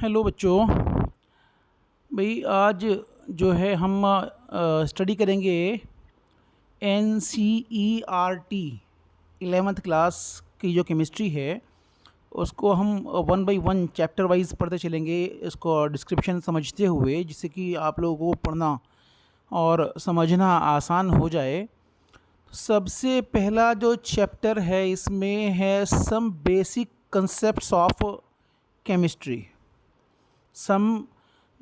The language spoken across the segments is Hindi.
हेलो बच्चों। भाई आज जो है हम स्टडी करेंगे N C E R T 11th class की जो केमिस्ट्री है उसको हम one by one chapter wise पढ़ते चलेंगे, इसको डिस्क्रिप्शन समझते हुए, जिससे कि आप लोगों को पढ़ना और समझना आसान हो जाए। सबसे पहला जो चैप्टर है इसमें है some basic concepts of chemistry. Some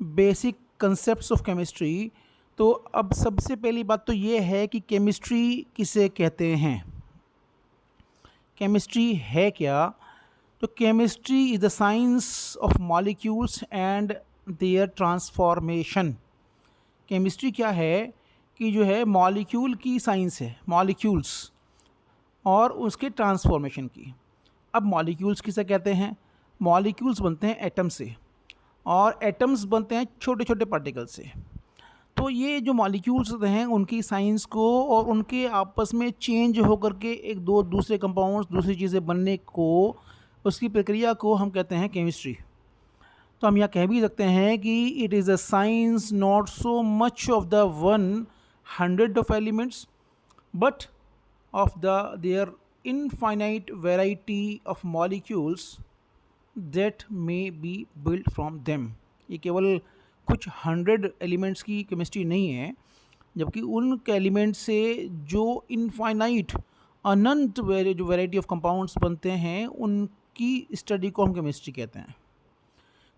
basic concepts of chemistry. तो अब सबसे पहली बात तो ये है कि केमिस्ट्री किसे कहते हैं, केमिस्ट्री है क्या। तो chemistry is the science of molecules and their transformation. Chemistry क्या है कि जो है मॉलिक्यूल की साइंस है, मॉलिक्यूल्स और उसके ट्रांसफॉर्मेशन की। अब मॉलिक्यूल्स किसे कहते हैं? मॉलिक्यूल्स बनते हैं एटम से और एटम्स बनते हैं छोटे छोटे पार्टिकल से। तो ये जो मॉलिक्यूल्स होते हैं उनकी साइंस को और उनके आपस में चेंज होकर के एक दो दूसरे कंपाउंड्स, दूसरी चीज़ें बनने को, उसकी प्रक्रिया को हम कहते हैं केमिस्ट्री। तो हम यहाँ कह भी सकते हैं कि it is a science not so much of the 100 of elements but of the their infinite variety of molecules that may be built from them. ये केवल कुछ 100 एलिमेंट्स की केमिस्ट्री नहीं है, जबकि उन एलिमेंट से जो इनफाइनाइट अनंत जो वैरायटी ऑफ कंपाउंड्स बनते हैं उनकी स्टडी को हम केमिस्ट्री कहते हैं।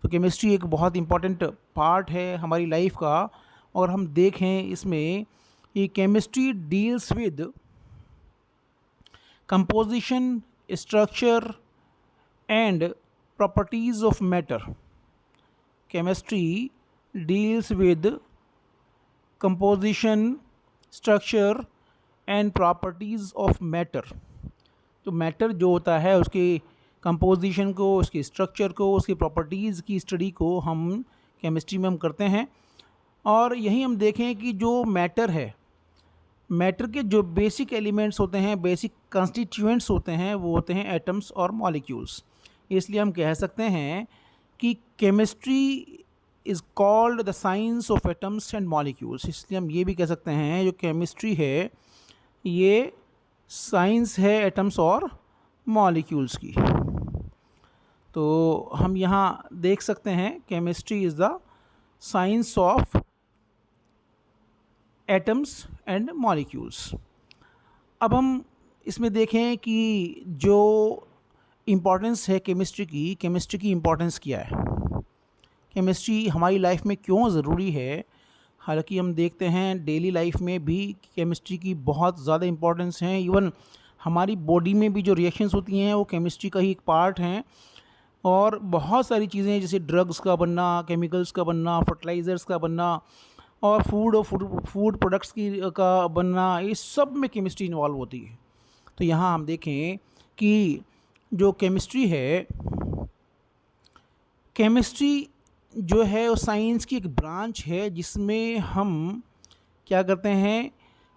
तो केमिस्ट्री एक बहुत इंपॉर्टेंट पार्ट है हमारी लाइफ का। और हम देखें इसमें कि chemistry deals with composition, structure and properties of matter. Chemistry deals with composition, structure and properties of matter. तो मैटर जो होता है उसकी कंपोजिशन को, उसकी स्ट्रक्चर को, उसकी प्रॉपर्टीज़ की स्टडी को हम केमिस्ट्री में हम करते हैं। और यही हम देखें कि जो मैटर है, मैटर के जो बेसिक एलिमेंट्स होते हैं, बेसिक कंस्टिट्यूएंट्स होते हैं, वो होते हैं एटम्स और मॉलिक्यूल्स। इसलिए हम कह सकते हैं कि chemistry is called the science of atoms and molecules. इसलिए हम ये भी कह सकते हैं जो केमिस्ट्री है ये साइंस है एटम्स और मॉलिक्यूल्स की। तो हम यहाँ देख सकते हैं chemistry is the science of atoms and molecules. अब हम इसमें देखें कि जो इम्पॉर्टेंस है केमिस्ट्री की इम्पॉर्टेंस क्या है, केमिस्ट्री हमारी लाइफ में क्यों ज़रूरी है। हालांकि हम देखते हैं डेली लाइफ में भी केमिस्ट्री की बहुत ज़्यादा इम्पॉर्टेंस है। इवन हमारी बॉडी में भी जो रिएक्शंस होती हैं वो केमिस्ट्री का ही एक पार्ट हैं। और बहुत सारी चीज़ें जैसे ड्रग्स का बनना, केमिकल्स का बनना, फर्टिलाइज़र्स का बनना और फूड प्रोडक्ट्स का बनना, इस सब में केमिस्ट्री इन्वॉल्व होती है। तो यहाँ हम देखें कि जो केमिस्ट्री है, केमिस्ट्री जो है वो साइंस की एक ब्रांच है जिसमें हम क्या करते हैं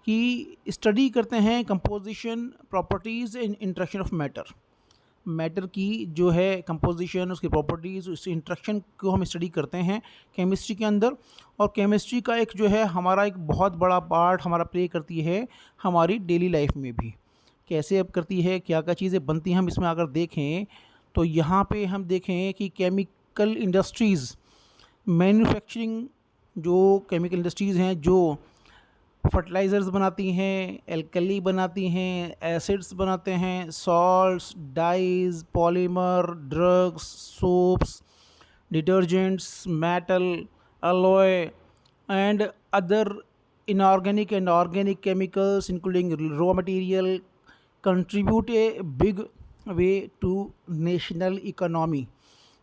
कि स्टडी करते हैं composition, properties and interaction of matter. Matter की जो है कंपोजिशन, उसकी प्रॉपर्टीज़, उस इंटरेक्शन को हम स्टडी करते हैं केमिस्ट्री के अंदर। और केमिस्ट्री का एक जो है हमारा एक बहुत बड़ा पार्ट हमारा प्ले करती है हमारी डेली लाइफ में भी। कैसे अब करती है, क्या क्या चीज़ें बनती हैं, हम इसमें अगर देखें तो यहाँ पे हम देखें कि केमिकल इंडस्ट्रीज़, मैन्युफैक्चरिंग, जो केमिकल इंडस्ट्रीज़ हैं जो फर्टिलाइज़र्स बनाती हैं, एल्कली बनाती हैं, एसिड्स बनाते हैं, salts, dyes, polymer, drugs, soaps, detergents, metal, alloy and other inorganic and organic chemicals including raw material contribute a big way to national economy।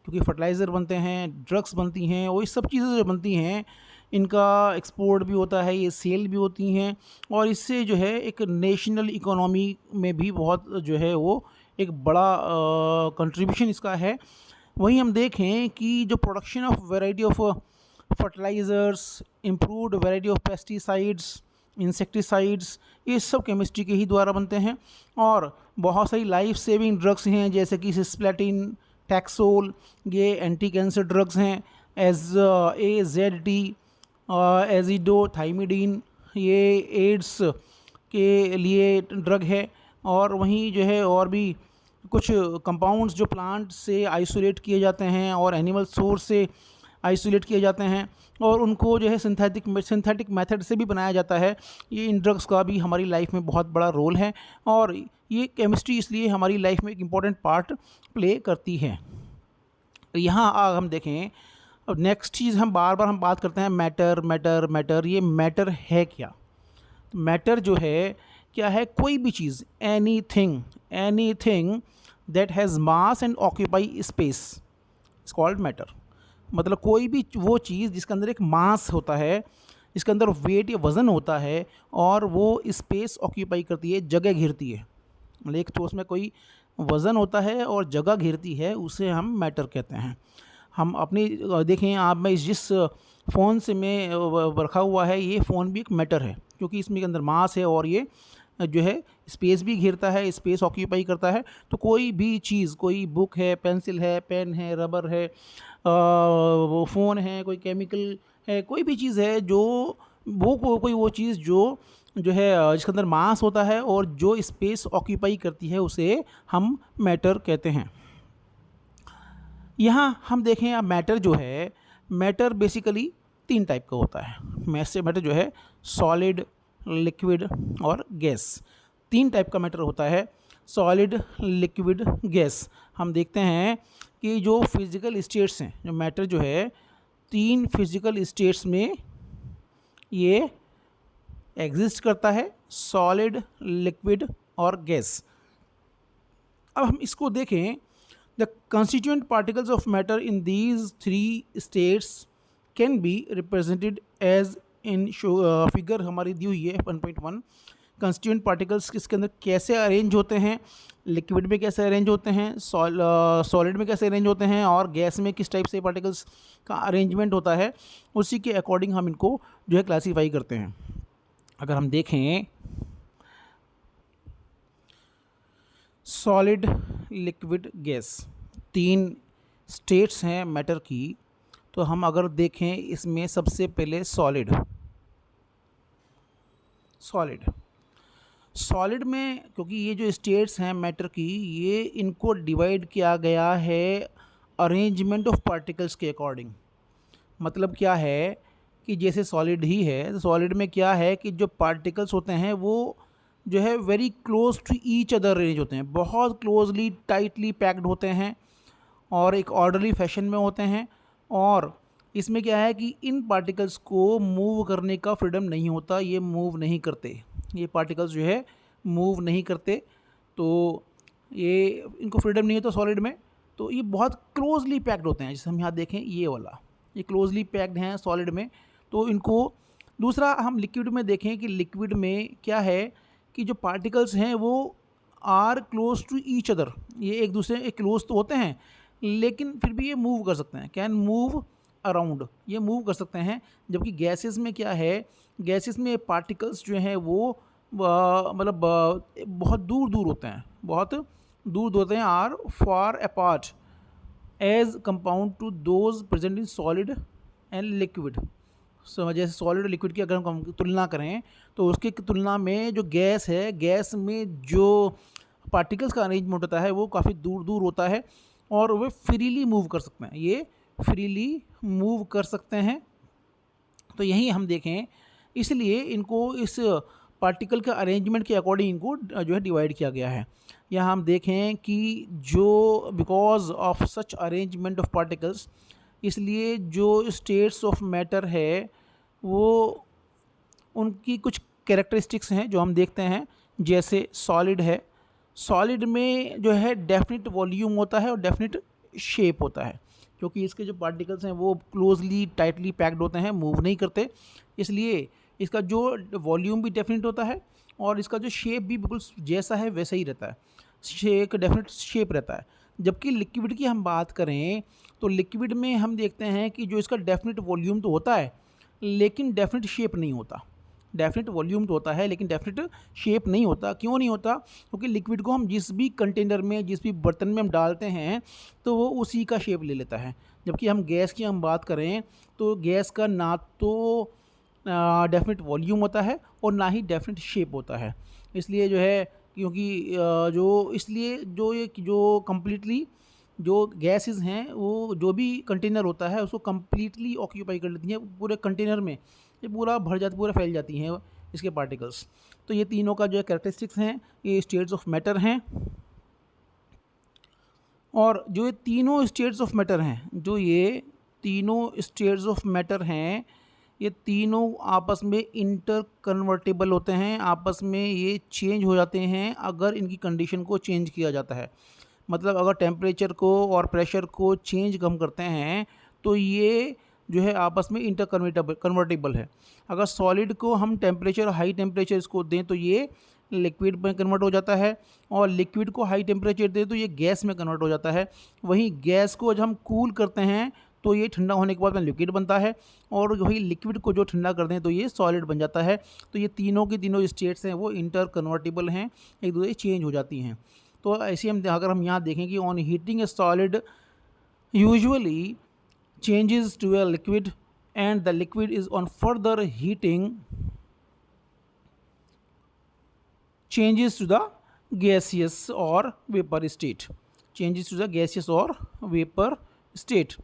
क्योंकि फर्टिलाइज़र बनते हैं, ड्रग्स बनती हैं, और ये सब चीज़ें जो बनती हैं इनका एक्सपोर्ट भी होता है, ये सेल भी होती हैं और इससे जो है एक नेशनल इकोनॉमी में भी बहुत जो है वो एक बड़ा कंट्रीब्यूशन इसका है। वहीं हम देखें कि जो production of variety of fertilisers, improved variety of pesticides, insecticides, ये सब केमिस्ट्री के ही द्वारा बनते हैं। और बहुत सारी लाइफ सेविंग ड्रग्स हैं जैसे कि सिस्प्लेटिन, टैक्सोल, ये एंटी कैंसर ड्रग्स हैं। AZT, एजिडोथाइमिडीन, ये एड्स के लिए ड्रग है। और वहीं जो है और भी कुछ कंपाउंड्स जो प्लांट से आइसोलेट किए जाते हैं और एनिमल सोर्स से आइसोलेट किए जाते हैं और उनको जो है सिंथेटिक मेथड से भी बनाया जाता है। ये इन ड्रग्स का भी हमारी लाइफ में बहुत बड़ा रोल है और ये केमिस्ट्री इसलिए हमारी लाइफ में एक इम्पॉर्टेंट पार्ट प्ले करती है। यहाँ हम देखें, अब नेक्स्ट चीज़ हम बार बार बात करते हैं मैटर मैटर मैटर। ये मैटर है क्या? तो मैटर जो है क्या है? कोई भी चीज़, anything that has mass and occupy space is called matter. मतलब कोई भी वो चीज़ जिसके अंदर एक मास होता है, जिसके अंदर वेट या वज़न होता है और वो स्पेस ऑक्यूपाई करती है, जगह घेरती है। मतलब एक तो उसमें कोई वज़न होता है और जगह घेरती है, उसे हम मैटर कहते हैं। हम अपनी देखें आप, मैं जिस फ़ोन से मैं रखा हुआ है, ये फ़ोन भी एक मैटर है क्योंकि इसमें के अंदर मास है और ये जो है स्पेस भी घेरता है, स्पेस ऑक्यूपाई करता है। तो कोई भी चीज़, कोई बुक है, पेंसिल है, पेन है, रबर है, वो फ़ोन है, कोई केमिकल है, कोई भी चीज़ है जो कोई वो चीज़ जो है जिसके अंदर मास होता है और जो स्पेस ऑक्यूपाई करती है, उसे हम मैटर कहते हैं। यहाँ हम देखें, अब मैटर जो है, मैटर बेसिकली 3 टाइप का होता है। मैटर जो है सॉलिड, लिक्विड और गैस। 3 टाइप का मैटर होता है, सॉलिड, लिक्विड, गैस। हम देखते हैं कि जो फिज़िकल स्टेट्स हैं, जो मैटर जो है 3 फिज़िकल स्टेट्स में ये एग्जिस्ट करता है, सॉलिड, लिक्विड और गैस। अब हम इसको देखें, the constituent particles of matter in these 3 states can be represented as in figure हमारी दी हुई है 1.1। कंस्टिट्यूएंट पार्टिकल्स किसके अंदर कैसे अरेंज होते हैं, लिक्विड में कैसे अरेंज होते हैं, सॉलिड में कैसे अरेंज होते हैं और गैस में किस टाइप से पार्टिकल्स का अरेंजमेंट होता है, उसी के अकॉर्डिंग हम इनको जो है क्लासीफाई करते हैं। अगर हम देखें सॉलिड, लिक्विड, गैस, 3 स्टेट्स हैं मैटर की। तो हम अगर देखें इसमें सबसे पहले सॉलिड में, क्योंकि ये जो स्टेट्स हैं मैटर की, ये इनको डिवाइड किया गया है अरेंजमेंट ऑफ पार्टिकल्स के अकॉर्डिंग। मतलब क्या है कि जैसे सॉलिड ही है, तो सॉलिड में क्या है कि जो पार्टिकल्स होते हैं वो जो है very close to each other arrange होते हैं, बहुत क्लोजली टाइटली पैक्ड होते हैं और एक ऑर्डरली फैशन में होते हैं। और इसमें क्या है कि इन पार्टिकल्स को मूव करने का फ्रीडम नहीं होता, ये मूव नहीं करते, ये पार्टिकल्स जो है मूव नहीं करते। तो ये इनको फ्रीडम नहीं होता सॉलिड में, तो ये बहुत क्लोजली पैक्ड होते हैं। जैसे हम यहाँ देखें, ये वाला ये क्लोजली पैक्ड हैं सॉलिड में, तो इनको। दूसरा हम लिक्विड में देखें कि लिक्विड में क्या है कि जो पार्टिकल्स हैं वो are close to each other, ये एक दूसरे एक क्लोज तो होते हैं लेकिन फिर भी ये मूव कर सकते हैं, कैन मूव अराउंड, ये मूव कर सकते हैं। जबकि गैसेस में क्या है, गैसेस में पार्टिकल्स जो हैं वो मतलब बहुत दूर दूर होते हैं, बहुत दूर होते हैं, are far apart as compound to those present in solid and liquid. जैसे सॉलिड और लिक्विड की अगर हम तुलना करें तो उसकी तुलना में जो गैस है, गैस में जो पार्टिकल्स का अरेंजमेंट होता है वो काफ़ी दूर दूर होता है और वे फ्रीली मूव कर सकते हैं, ये फ्रीली मूव कर सकते हैं। तो यही हम देखें, इसलिए इनको इस पार्टिकल के अरेंजमेंट के अकॉर्डिंग इनको जो है डिवाइड किया गया है। यहाँ हम देखें कि जो because of such arrangement of particles, इसलिए जो स्टेट्स ऑफ मैटर है वो उनकी कुछ कैरेक्टरिस्टिक्स हैं जो हम देखते हैं। जैसे सॉलिड है, सॉलिड में जो है डेफिनेट वॉल्यूम होता है और डेफिनेट शेप होता है, क्योंकि इसके जो पार्टिकल्स हैं वो क्लोजली टाइटली पैक्ड होते हैं, मूव नहीं करते, इसलिए इसका जो वॉल्यूम भी डेफिनेट होता है और इसका जो शेप भी बिल्कुल जैसा है वैसा ही रहता है, एक डेफिनेट शेप रहता है। जबकि लिक्विड की हम बात करें तो लिक्विड में हम देखते हैं कि जो इसका डेफिनेट वॉल्यूम तो होता है लेकिन डेफिनेट शेप नहीं होता, डेफिनेट वॉल्यूम तो होता है लेकिन डेफिनेट शेप नहीं होता। क्यों नहीं होता? क्योंकि लिक्विड को हम जिस भी कंटेनर में, जिस भी बर्तन में हम डालते हैं तो वो उसी का शेप ले लेता है। जबकि हम गैस की हम बात करें तो गैस का ना तो डेफिनेट वॉल्यूम होता है और ना ही डेफिनेट शेप होता है। इसलिए जो है, क्योंकि जो इसलिए जो ये जो कम्प्लीटली जो गैसेस हैं वो जो भी कंटेनर होता है उसको कम्प्लीटली ऑक्यूपाई कर लेती हैं पूरे कंटेनर में, ये पूरा भर जाती, पूरा फैल जाती हैं इसके पार्टिकल्स। तो ये तीनों का जो है कैरेक्टरिस्टिक्स हैं, ये स्टेट्स ऑफ मैटर हैं। और जो ये तीनों स्टेट्स ऑफ मैटर हैं, जो ये तीनों स्टेट्स ऑफ मैटर हैं, ये तीनों आपस में इंटर कन्वर्टेबल होते हैं, आपस में ये चेंज हो जाते हैं अगर इनकी कंडीशन को चेंज किया जाता है। मतलब अगर टेम्परेचर को और प्रेशर को चेंज कम करते हैं तो ये जो है आपस में इंटर कन्वर्टेबल है। अगर सॉलिड को हम टेम्परेचर, हाई टेम्परेचर इसको दें तो ये लिक्विड में कन्वर्ट हो जाता है, और लिक्विड को हाई टेम्परेचर दें तो ये गैस में कन्वर्ट हो जाता है। वहीं गैस को जब हम कूल करते हैं तो ये ठंडा होने के बाद में लिक्विड बनता है, और वही लिक्विड को जो ठंडा कर दें तो ये सॉलिड बन जाता है। तो ये तीनों की तीनों स्टेट्स हैं वो इंटर कन्वर्टेबल हैं, एक दूसरे चेंज हो जाती हैं। तो ऐसे हम अगर हम यहाँ देखें कि on heating a solid usually changes to a liquid and the liquid is on further heating changes to the gaseous or vapor state, changes to the gaseous or vapor state।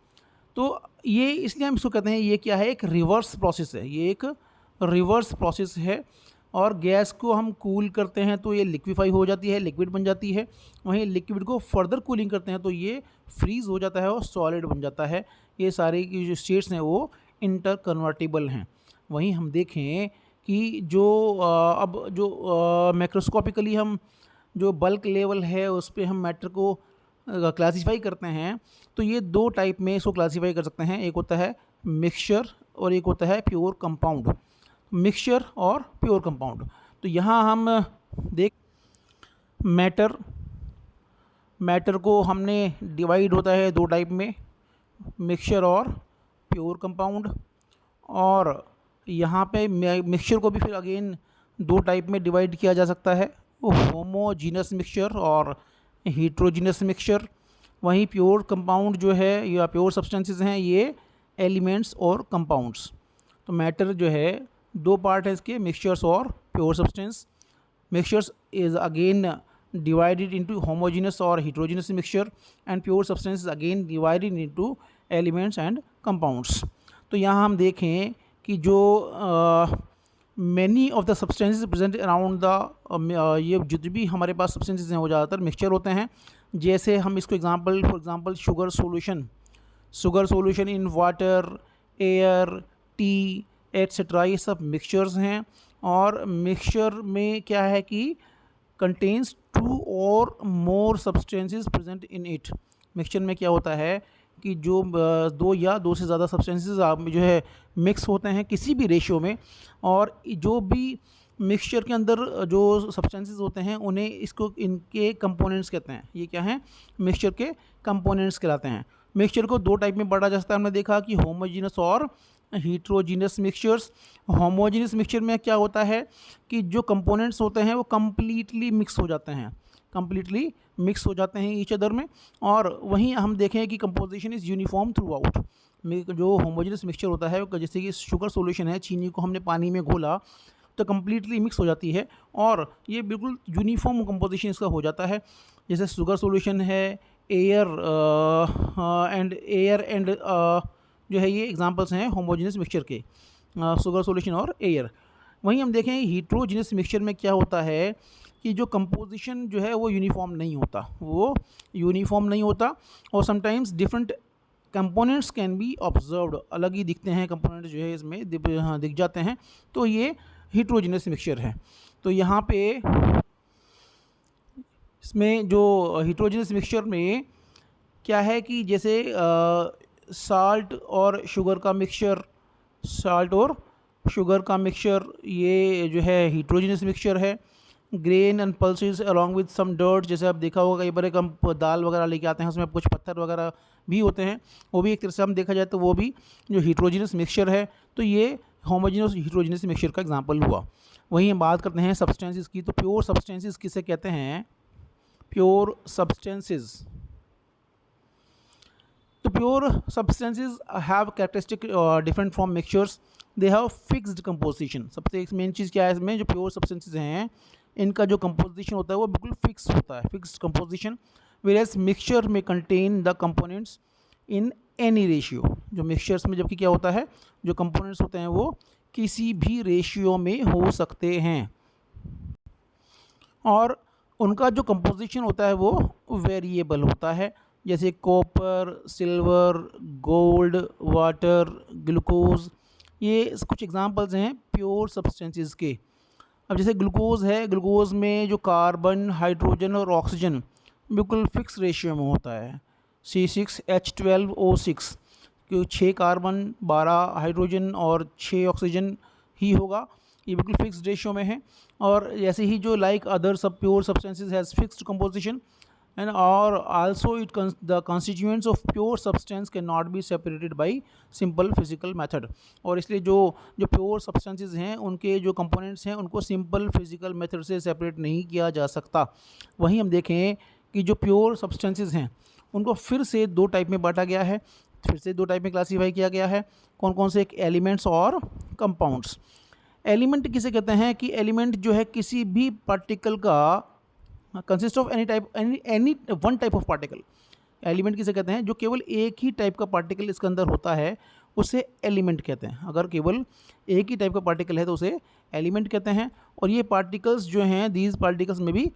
तो ये इसलिए हम इसको कहते हैं, ये क्या है, एक रिवर्स प्रोसेस है, ये एक रिवर्स प्रोसेस है। और गैस को हम कूल करते हैं तो ये लिक्विफाई हो जाती है, लिक्विड बन जाती है। वहीं लिक्विड को फर्दर कूलिंग करते हैं तो ये फ्रीज़ हो जाता है और सॉलिड बन जाता है। ये सारे की जो स्टेट्स हैं वो इंटर कन्वर्टेबल हैं। वहीं हम देखें कि जो अब जो मैक्रोस्कोपिकली हम जो बल्क लेवल है उस पर हम मैटर को क्लासीफाई करते हैं तो ये दो टाइप में इसको क्लासीफाई कर सकते हैं। एक होता है मिक्सचर और एक होता है प्योर कंपाउंड। मिक्सचर और प्योर कंपाउंड, तो यहाँ हम देख मैटर को हमने डिवाइड होता है दो टाइप में, मिक्सचर और प्योर कंपाउंड। और यहाँ पे मिक्सचर को भी फिर अगेन दो टाइप में डिवाइड किया जा सकता है, होमोजीनस मिक्सचर और हीट्रोजीनस मिक्सचर। वहीं प्योर कंपाउंड जो है या प्योर सब्सटेंसेस हैं ये एलिमेंट्स और कंपाउंड्स। तो मैटर जो है दो पार्ट है इसके, मिक्सचर्स और pure substance. Mixtures is again divided into homogeneous or heterogeneous mixture and pure substance is again divided into elements and compounds। तो यहाँ हम देखें कि जो many of the substances present around the ये जितने भी हमारे पास substances हैं वो ज़्यादातर मिक्सचर होते हैं। जैसे हम इसको for example sugar solution in water, air, T etcetera, ये सब मिक्सचर्स हैं। और मिक्सचर में क्या है कि contains two or more substances present in it. Mixture में क्या होता है कि जो दो या दो से ज़्यादा सब्सटेंसेस जो है मिक्स होते हैं किसी भी रेशियो में, और जो भी मिक्सचर के अंदर जो सब्सटेंसेस होते हैं उन्हें इनके कंपोनेंट्स कहते हैं। ये क्या हैं, मिक्सचर के कंपोनेंट्स कहलाते हैं। मिक्सचर को दो टाइप में बांटा जा सकता है, हमने देखा कि होमोजीनस और हीट्रोजीनस मिक्सचर्स। होमोजीनस मिक्सचर में क्या होता है कि जो कंपोनेंट्स होते हैं वो कम्प्लीटली मिक्स हो जाते हैं ईच अदर में। और वहीं हम देखें कि composition is uniform through out. जो होमोजीनस मिक्सचर होता है जैसे कि शुगर सॉल्यूशन है, चीनी को हमने पानी में घोला तो कम्प्लीटली मिक्स हो जाती है और ये बिल्कुल यूनिफॉर्म कंपोजिशन इसका हो जाता है। जैसे शुगर सॉल्यूशन है, एयर एंड जो है ये एग्जांपल्स हैं होमोजेनस मिक्सचर के, शुगर सॉल्यूशन और एयर। वहीं हम देखें हीट्रोजीनस मिक्सचर में क्या होता है कि जो कंपोजिशन जो है वो यूनिफॉर्म नहीं होता और sometimes different components can be observed, अलग ही दिखते हैं कंपोनेंट्स जो है इसमें दिख जाते हैं। तो ये हीट्रोजीनस मिक्सचर है। तो यहाँ पे इसमें जो हीट्रोजीनस मिक्सचर में क्या है कि जैसे साल्ट और शुगर का मिक्सचर ये जो है हीट्रोजीनस मिक्सचर है। Grain and pulses along with some dirt, जैसे आप देखा होगा कई बार हम दाल वगैरह लेके आते हैं उसमें कुछ पत्थर वगैरह भी होते हैं, वो भी एक तरह से हम देखा जाए तो वो भी जो हीट्रोजीनस मिक्सचर है। तो ये होमोजेनस हिट्रोजेनस मिक्सचर का एग्जांपल हुआ। वहीं हम बात करते हैं सब्सटेंसेस की, तो प्योर सब्सटेंसेस किसे कहते हैं? प्योर सब्सटेंसेस, तो pure substances have characteristic different from mixtures, they have fixed composition. सबसे एक मेन चीज़ क्या है इसमें, जो प्योर सब्सटेंसेस हैं इनका जो कंपोजिशन होता है वो बिल्कुल फिक्स होता है, फिक्स्ड कंपोजिशन। वेयरएज मिक्सचर में contain the components in any ratio, जो मिक्सचर्स में जबकि क्या होता है, जो कंपोनेंट्स होते हैं वो किसी भी रेशियो में हो सकते हैं, और उनका जो कंपोजिशन होता है वो वेरिएबल होता है, जैसे copper, silver, gold, water, glucose, ये कुछ एग्जांपल्स हैं प्योर सब्सटेंसेस के। अब जैसे ग्लूकोज है, ग्लूकोज में जो कार्बन, हाइड्रोजन और ऑक्सीजन बिल्कुल फिक्स रेशियो में होता है, C6H12O6, क्योंकि 6 कार्बन, 12 हाइड्रोजन और 6 ऑक्सीजन ही होगा, ये बिल्कुल फिक्स रेशियो में है। और जैसे ही जो लाइक अदर सब pure substances has fixed composition and और also it the constituents of pure substance can not be separated by simple physical method. और इसलिए जो जो प्योर सब्सटेंसेस हैं उनके जो कंपोनेंट्स हैं उनको सिंपल फिजिकल मेथड से सेपरेट नहीं किया जा सकता। वहीं हम देखें कि जो प्योर सब्सटेंसेस हैं उनको फिर से दो टाइप में बांटा गया है, फिर से दो टाइप में क्लासीफाई किया गया है। कौन कौन से? एक एलिमेंट्स और कंपाउंड्स। एलिमेंट किसे कहते हैं कि एलिमेंट जो है किसी भी पार्टिकल का consist of any one type of particle. Element किसे कहते हैं? जो केवल एक ही टाइप का पार्टिकल इसके अंदर होता है उसे एलिमेंट कहते हैं। अगर केवल एक ही टाइप का पार्टिकल है तो उसे एलिमेंट कहते हैं। और ये पार्टिकल्स जो हैं, दीज पार्टिकल्स में भी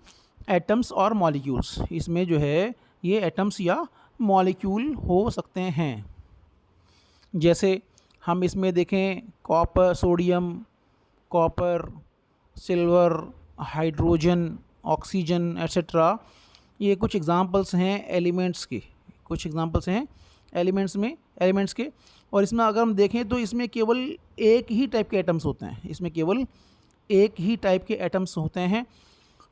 एटम्स और मॉलिक्यूल्स, इसमें जो है ये एटम्स या मॉलिक्यूल हो सकते हैं। जैसे हम इसमें देखें copper, sodium, copper, silver, hydrogen, oxygen etcetera, ये कुछ एग्जांपल्स हैं एलिमेंट्स के, कुछ एग्जांपल्स हैं एलिमेंट्स के। और इसमें अगर हम देखें तो इसमें केवल एक ही टाइप के एटम्स होते हैं, इसमें केवल एक ही टाइप के एटम्स होते हैं।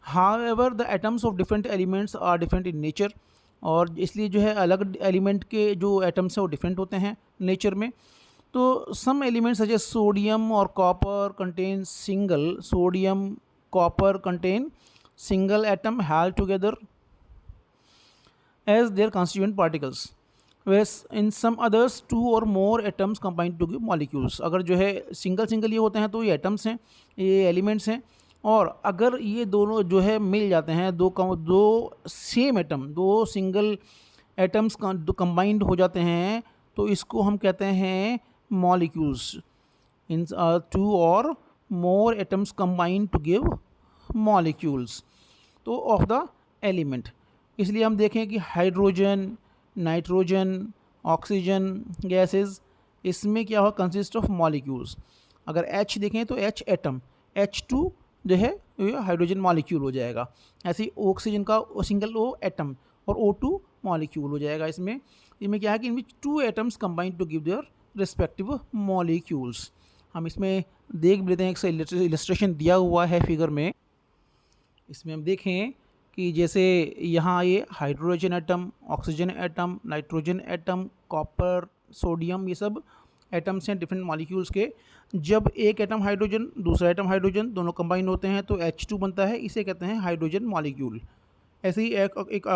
However the atoms of different elements are different in nature, और इसलिए जो है अलग एलिमेंट के जो एटम्स हैं वो डिफरेंट होते हैं नेचर में। तो some elements such as sodium और copper contain single, sodium, copper contain single atom held together as their constituent particles, whereas in some others two or more atoms combine to give molecules। अगर जो है सिंगल ये होते हैं तो ये एटम्स हैं, ये एलिमेंट्स हैं। और अगर ये दोनों जो है मिल जाते हैं, दो सेम एटम, दो सिंगल एटम्स कंबाइंड हो जाते हैं तो इसको हम कहते हैं molecules. In two or more atoms combined to give molecules तो ऑफ द एलिमेंट। इसलिए हम देखें कि हाइड्रोजन, नाइट्रोजन, ऑक्सीजन गैसेस, इसमें क्या हो, कंसिस्ट ऑफ मॉलिक्यूल्स। अगर H देखें तो H एटम, H2 जो है हाइड्रोजन मॉलिक्यूल हो जाएगा। ऐसे ही ऑक्सीजन का सिंगल O एटम और O2 मॉलिक्यूल हो जाएगा। इसमें क्या है कि in which two atoms combine to give their respective molecules. हम इसमें देख लेते हैं, एक इलस्ट्रेशन दिया हुआ है फिगर में। इसमें हम देखें कि जैसे यहाँ ये hydrogen atom, oxygen atom, nitrogen atom, copper, sodium, ये सब एटम्स हैं डिफरेंट मॉलिक्यूल्स के। जब एक एटम हाइड्रोजन, दूसरा एटम हाइड्रोजन, दोनों कंबाइन होते हैं तो H2 बनता है, इसे कहते हैं हाइड्रोजन मॉलिक्यूल। ऐसे ही एक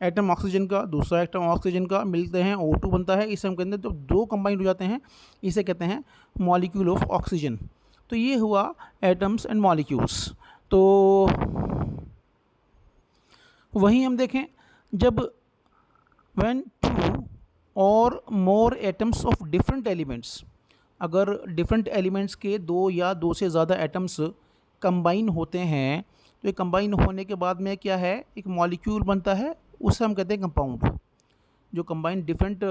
एटम ऑक्सीजन का, दूसरा एटम ऑक्सीजन का मिलते हैं, O2 बनता है, इसे हम कहते हैं, तो दो कंबाइन हो जाते हैं, इसे कहते हैं मॉलिक्यूल ऑफ ऑक्सीजन। तो ये हुआ एटम्स एंड मॉलिक्यूल्स। तो वहीं हम देखें जब when to or more atoms of different elements, अगर डिफरेंट एलिमेंट्स के दो या दो से ज़्यादा एटम्स कंबाइन होते हैं तो ये कंबाइन होने के बाद में क्या है, एक मॉलिक्यूल बनता है, उसे हम कहते हैं कंपाउंड। जो कंबाइन डिफरेंट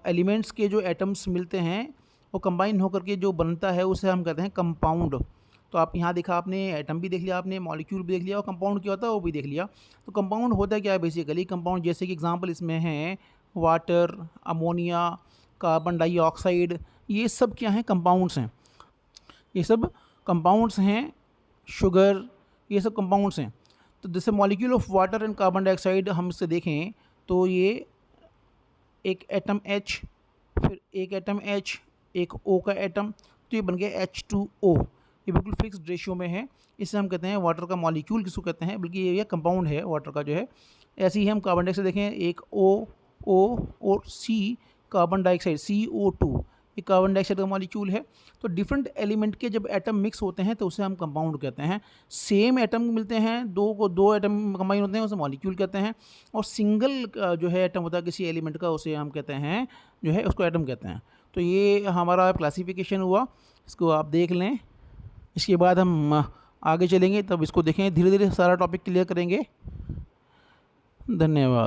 एलिमेंट्स के जो एटम्स मिलते हैं वो कंबाइन होकर के जो बनता है उसे हम कहते हैं कंपाउंड। तो आप यहाँ देखा, आपने एटम भी देख लिया, आपने मॉलिक्यूल भी देख लिया, और कंपाउंड क्या होता है वो भी देख लिया। तो कंपाउंड होता क्या है बेसिकली? कंपाउंड जैसे कि एग्जांपल इसमें हैं वाटर, अमोनिया, कार्बन डाइऑक्साइड, ये सब क्या हैं? कंपाउंड्स हैं। ये सब कंपाउंड्स हैं। शुगर, ये सब कंपाउंड्स हैं। तो जैसे molecule of water and carbon dioxide हम इससे देखें तो ये एक एटम H, फिर एक एटम H, एक O का एटम, तो ये बन गया H2O। ये बिल्कुल फिक्स्ड रेशियो में है। इसे हम कहते हैं वाटर का मॉलिक्यूल किसको कहते हैं, बल्कि ये कंपाउंड है वाटर का जो है। ऐसे ही हम कार्बन डाइऑक्साइड देखें, एक O और C कार्बन डाइऑक्साइड CO2, ये कार्बन डाइऑक्साइड का मॉलिक्यूल है। तो डिफरेंट एलिमेंट के जब एटम मिक्स होते हैं तो उसे हम कंपाउंड कहते हैं। सेम एटम मिलते हैं, दो एटम कंबाइन होते हैं, उसे मॉलिक्यूल कहते हैं। और सिंगल जो है एटम होता है किसी एलिमेंट का, उसे हम कहते हैं जो है उसको एटम कहते हैं। तो ये हमारा क्लासिफिकेशन हुआ, इसको आप देख लें। इसके बाद हम आगे चलेंगे, तब इसको देखें, धीरे धीरे सारा टॉपिक क्लियर करेंगे। धन्यवाद।